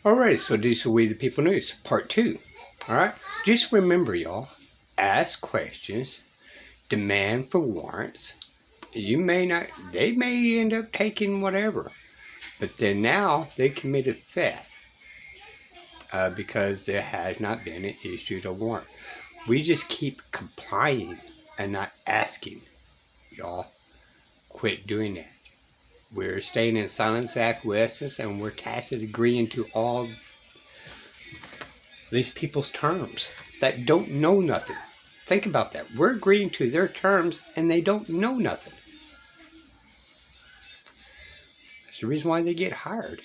Alright, so this is We the People News, part 2. Alright, just remember y'all, ask questions, demand for warrants. You may not, they may end up taking whatever. But then now they committed theft because there has not been issued a warrant. We just keep complying and not asking. Y'all, quit doing that. We're staying in silence, acquiescence, and we're tacit agreeing to all these people's terms that don't know nothing. Think about that. We're agreeing to their terms and they don't know nothing. That's the reason why they get hired.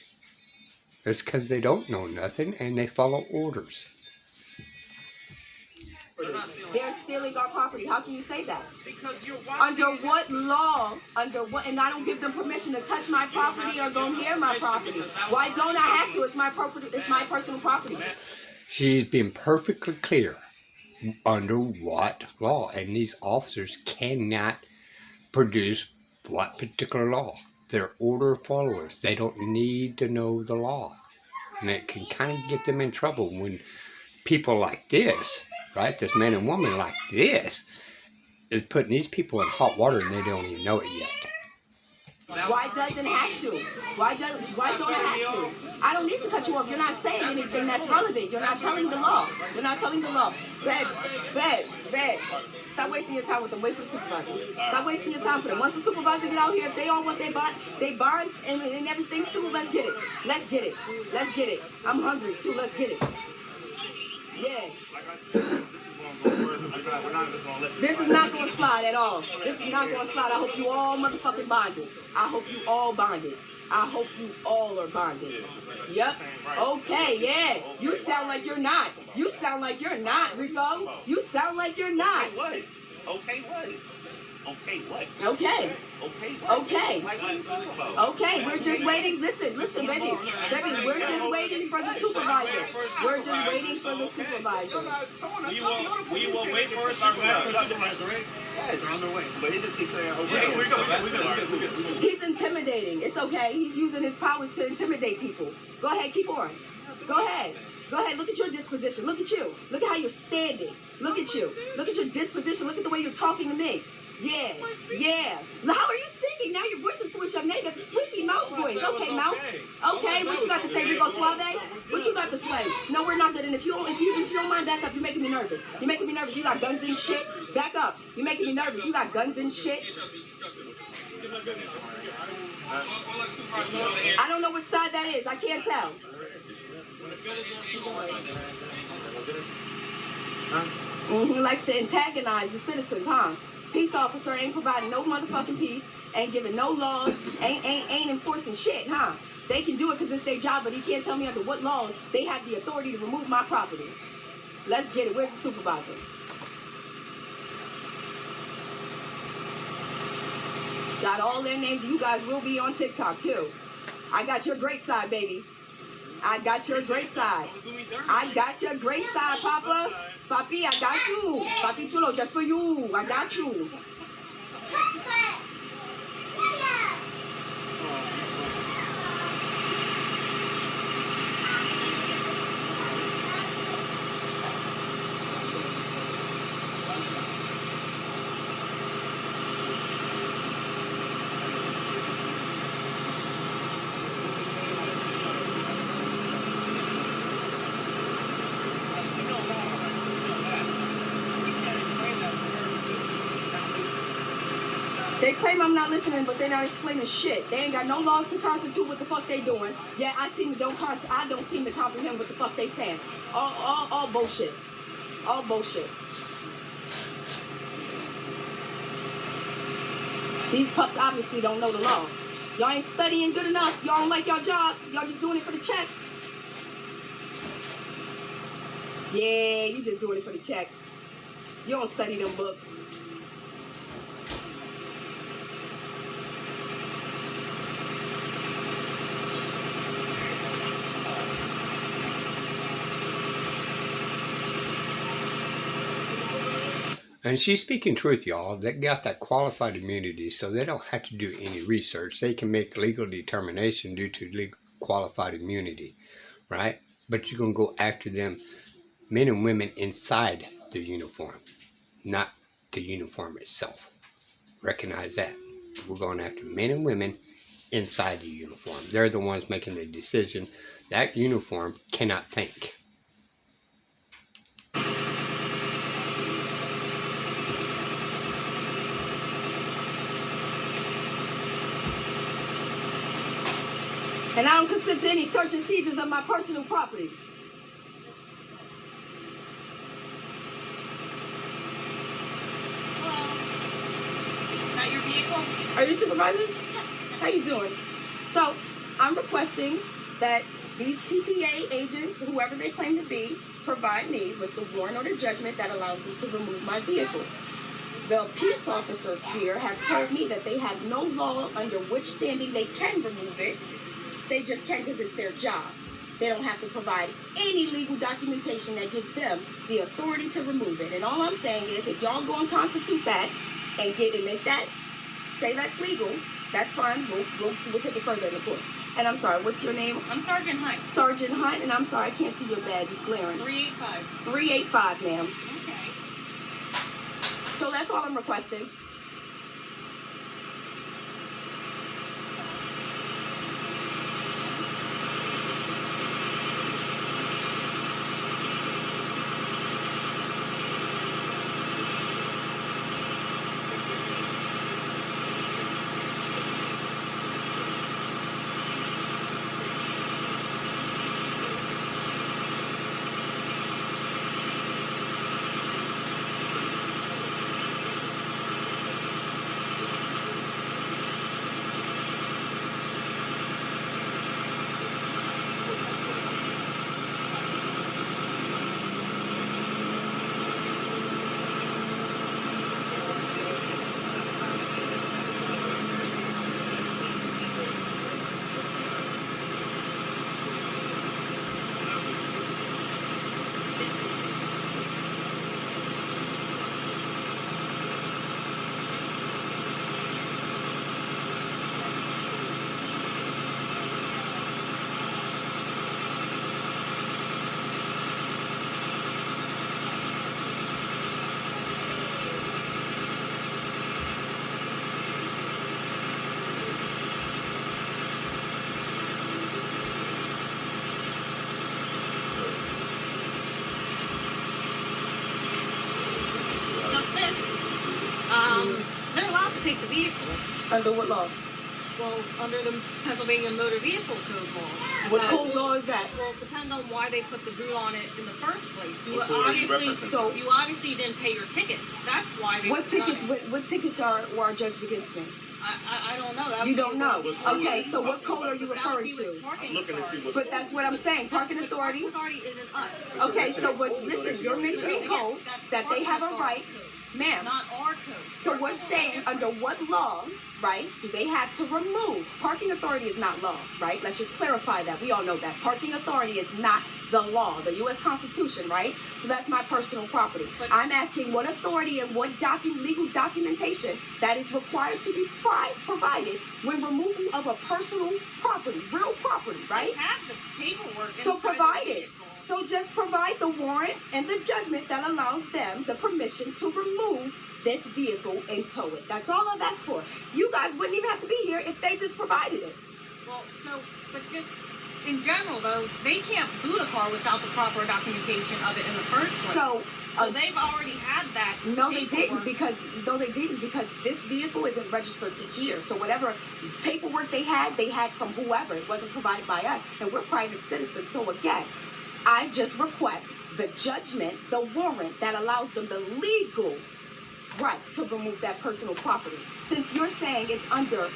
It's because they don't know nothing and they follow orders. They're stealing our property. How can you say that? Because you're watching. Under what law? Under what? And I don't give them permission to touch my property or go near my property. Why don't I have to? It's my property. It's my personal property. She's been perfectly clear under what law, and these officers cannot produce what particular law. They're order followers. They don't need to know the law, and it can kind of get them in trouble when people like this, right, this man and woman like this, is putting these people in hot water and they don't even know it yet. Why doesn't have to? Why don't I have to? I don't need to cut you off. You're not saying anything that's relevant. You're not telling the law. You're not telling the law. Babe. Stop wasting your time with them. Wait for the supervisor. Stop wasting your time for them. Once the supervisor get out here, if they all want their bonds and everything, soon, let's get it. Let's get it. Let's get it. I'm hungry too. Let's get it. Yeah. This is not going to slide at all. This is not going to slide. I hope you all motherfucking bonded. I hope you all bonded. I hope you all are bonded. Yep. Okay, yeah. You sound like you're not. You sound like you're not, Rico. You sound like you're not. Okay, what? Okay, what? Okay. Okay, what? Okay. Like, what are you talking about? Okay, we're just waiting. Listen, baby. Baby, we're just waiting for the supervisor. We're just waiting for the supervisor. We will wait for a supervisor, right? Yeah, they're on their way. But it just keeps saying, okay, we're good. He's intimidating. It's okay. He's using his powers to intimidate people. Go ahead, keep on. Go ahead. Go ahead. Look at your disposition. Look at you. Look at how you're standing. Look at you. Look at your disposition. Look at the way you're talking to me. Yeah. Yeah. How are you speaking? Now your voice is switched up. Now you got the squeaky mouse voice. Okay, mouse. Okay, what you got to say, Rico Suave? What you got to say? No, we're not good. And if you don't mind, back up. You're making me nervous. You're making me nervous. You got guns and shit. Back up. You're making me nervous. You got guns and shit. I don't know which side that is. I can't tell. He likes to antagonize the citizens, huh? Peace officer ain't providing no motherfucking peace, ain't giving no laws, ain't enforcing shit, huh? They can do it because it's their job, but he can't tell me under what law they have the authority to remove my property. Let's get it. Where's the supervisor? Got all their names. You guys will be on TikTok, too. I got your great side, baby. I got your great side. I got your great side, Papa. Papi, I got you. Papi Chulo, just for you. I got you. They claim I'm not listening, but they're not explaining shit. They ain't got no laws to constitute what the fuck they doing. Yeah, I don't seem to comprehend what the fuck they saying. All bullshit. All bullshit. These pups obviously don't know the law. Y'all ain't studying good enough. Y'all don't like y'all job. Y'all just doing it for the check. Yeah, you just doing it for the check. You don't study them books. And she's speaking truth, y'all. They got that qualified immunity, so they don't have to do any research. They can make legal determination due to legal qualified immunity, right? But you're going to go after them, men and women inside the uniform, not the uniform itself. Recognize that. We're going after men and women inside the uniform. They're the ones making the decision. That uniform cannot think. And I don't consent to any search and seizures of my personal property. Hello. Not your vehicle? Are you supervisor? How you doing? So, I'm requesting that these TPA agents, whoever they claim to be, provide me with the warrant or the judgment that allows me to remove my vehicle. The peace officers here have told me that they have no law under which standing they can remove it. They just can because it's their job. They don't have to provide any legal documentation that gives them the authority to remove it. And all I'm saying is, if y'all go and constitute that and make that, say that's legal, that's fine. We'll take it further in the court. And I'm sorry, what's your name? I'm Sergeant Hunt. Sergeant Hunt, and I'm sorry, I can't see your badge. It's glaring. 385. 385, ma'am. Okay. So that's all I'm requesting. They're allowed to take the vehicle. Under what law? Well, under the Pennsylvania Motor Vehicle Code law. What code law is that? Well, it depends on why they put the boot on it in the first place. You What code are you obviously, referencing? you obviously didn't pay your tickets. That's why they What put it on tickets? it. What tickets are judged against me? I don't know. That You would don't be know. What code Okay, are so you what talking code are you That would be referring with to? parking I'm looking to see authority. what. But that's what I'm saying. Parking The authority. Parking authority isn't us. Okay, so what's listen? You're mentioning codes that they have a right, ma'am. Not our code. So what's saying under what law, right, do they have to remove? Parking authority is not law, right? Let's just clarify that. We all know that. Parking authority is not the law, the U.S. Constitution, right? So that's my personal property. I'm asking what authority and what legal documentation that is required to be provided when removal of a personal property, real property, right? They have the paperwork. So inside the provide it. vehicle. So just provide the warrant and the judgment that allows them the permission to remove this vehicle and tow it. That's all I've asked for. You guys wouldn't even have to be here if they just provided it. Well, but just in general, though, they can't boot a car without the proper documentation of it in the first place. So, They've already had that. no, they didn't paperwork. because this vehicle isn't registered to here. So whatever paperwork they had from whoever. It wasn't provided by us, and we're private citizens. So again, I just request the judgment, the warrant that allows them the legal right to remove that personal property. Since you're saying it's under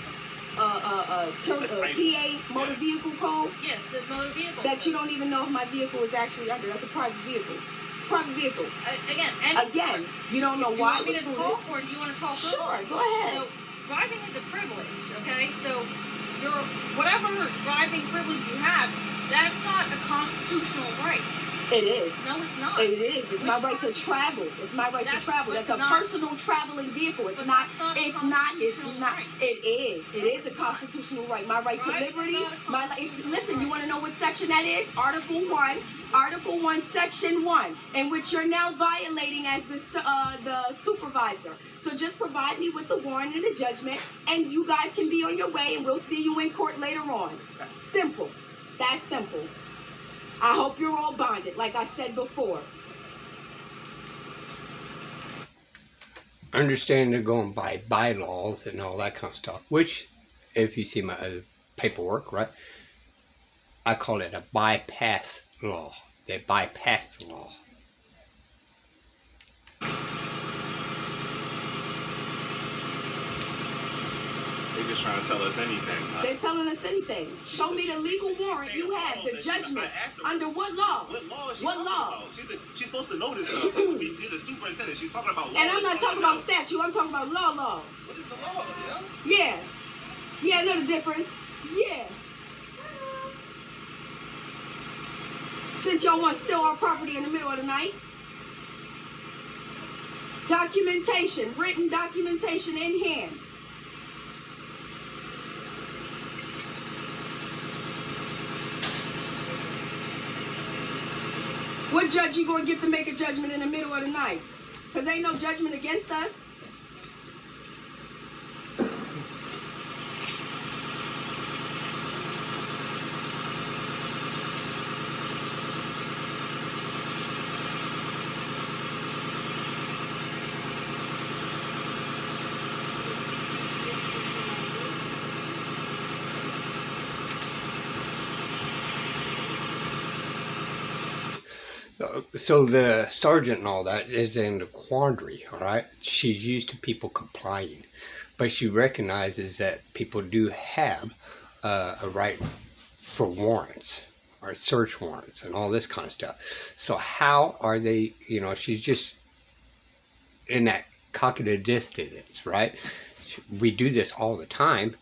PA motor vehicle code Yes, the motor vehicle. that you don't even know if my vehicle is actually under. That's a private vehicle. Private vehicle. Again, you don't know do you why. want me to it was talk, or do you want to talk over? Sure, go ahead. So, driving is a privilege, okay? So, whatever driving privilege you have, that's not a constitutional right. It is. No, it's not. It is. It's my right to travel. It's my right to travel. That's a personal traveling vehicle. It's not. It's not. It's not. It is. It is a constitutional right. My right to liberty. Listen. You want to know what section that is? Article 1. Article 1, Section 1, in which you're now violating as the supervisor. So just provide me with the warrant and the judgment, and you guys can be on your way, and we'll see you in court later on. Simple. That's simple. I hope you're all bonded, like I said before. Understand they're going by bylaws and all that kind of stuff, which, if you see my other paperwork, right, I call it a bypass law. They bypass the law. They're just trying to tell us anything. They're telling us anything. Show me the legal warrant you have, the judgment. Under what law? What law is she What talking law? about? She's supposed to know this stuff. She's a superintendent. She's talking about law. And I'm not talking about statute. I'm talking about law. What is the law? Yeah. Yeah, I know the difference. Yeah. Since y'all want to steal our property in the middle of the night. Documentation, written documentation in hand. What judge you gonna get to make a judgment in the middle of the night? Because ain't no judgment against us. So the sergeant and all that is in the quandary, all right? She's used to people complying, but she recognizes that people do have a right for warrants or search warrants and all this kind of stuff. So how are they, she's just in that cognitive dissonance, right? We do this all the time,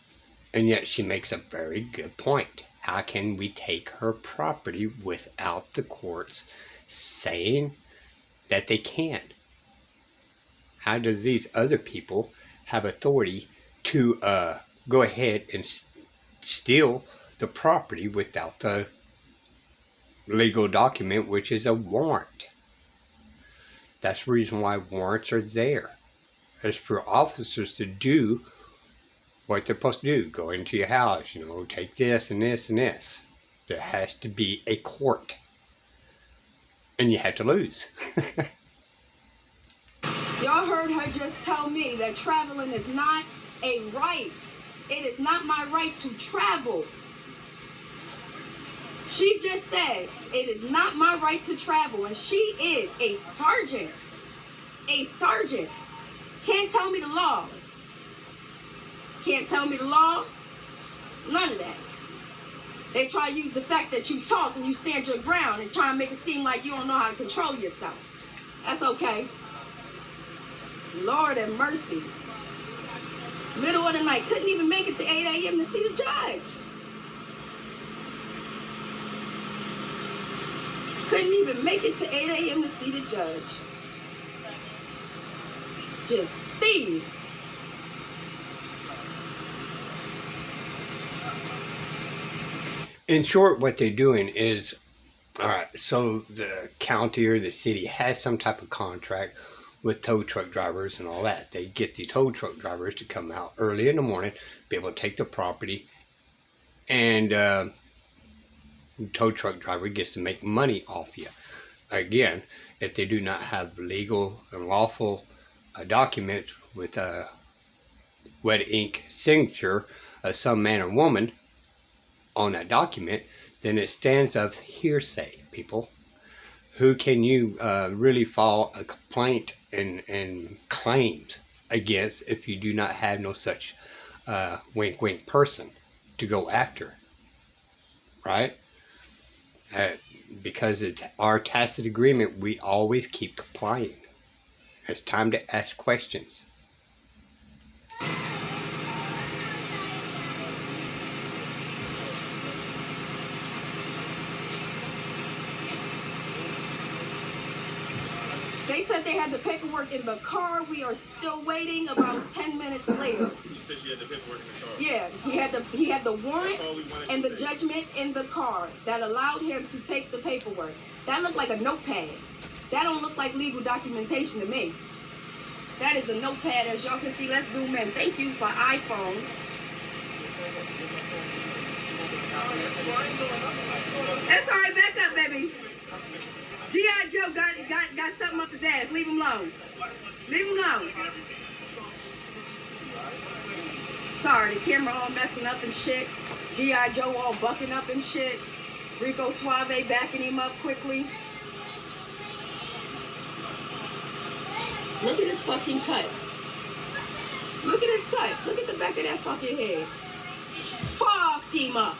and yet she makes a very good point. How can we take her property without the courts saying that they can't? How does these other people have authority to go ahead and steal the property without the legal document, which is a warrant? That's the reason why warrants are there. It's for officers to do what they're supposed to do. Go into your house, take this and this and this. There has to be a court. And you had to lose. Y'all heard her just tell me that traveling is not a right. It is not my right to travel. She just said it is not my right to travel, and she is a sergeant. A sergeant. Can't tell me the law. Can't tell me the law. None of that. They try to use the fact that you talk and you stand your ground and try and make it seem like you don't know how to control yourself. That's okay. Lord have mercy. Middle of the night. Couldn't even make it to 8 a.m. to see the judge. Couldn't even make it to 8 a.m. to see the judge. Just thieves. In short, what they're doing is, all right, so the county or the city has some type of contract with tow truck drivers and all that. They get the tow truck drivers to come out early in the morning, be able to take the property, and the tow truck driver gets to make money off you. Again, if they do not have legal and lawful documents with a wet ink signature of some man or woman on that document, then it stands as hearsay, people. Who can you really file a complaint and claims against if you do not have no such wink wink person to go after, right? Because it's our tacit agreement, we always keep complying. It's time to ask questions. They said they had the paperwork in the car. We are still waiting. About 10 minutes later. You said she had the paperwork in the car. Yeah, he had the warrant That's all we wanted and to the say. judgment in the car that allowed him to take the paperwork. That looked like a notepad. That don't look like legal documentation to me. That is a notepad, as y'all can see. Let's zoom in. Thank you for iPhones. That's all right. Back up, baby. G.I. Joe got something up his ass. Leave him alone. Leave him alone. Sorry, the camera all messing up and shit. G.I. Joe all bucking up and shit. Rico Suave backing him up quickly. Look at his fucking cut. Look at his cut. Look at the back of that fucking head. Fucked him up.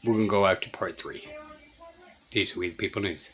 We're going to go out to part 3. These are We the People News.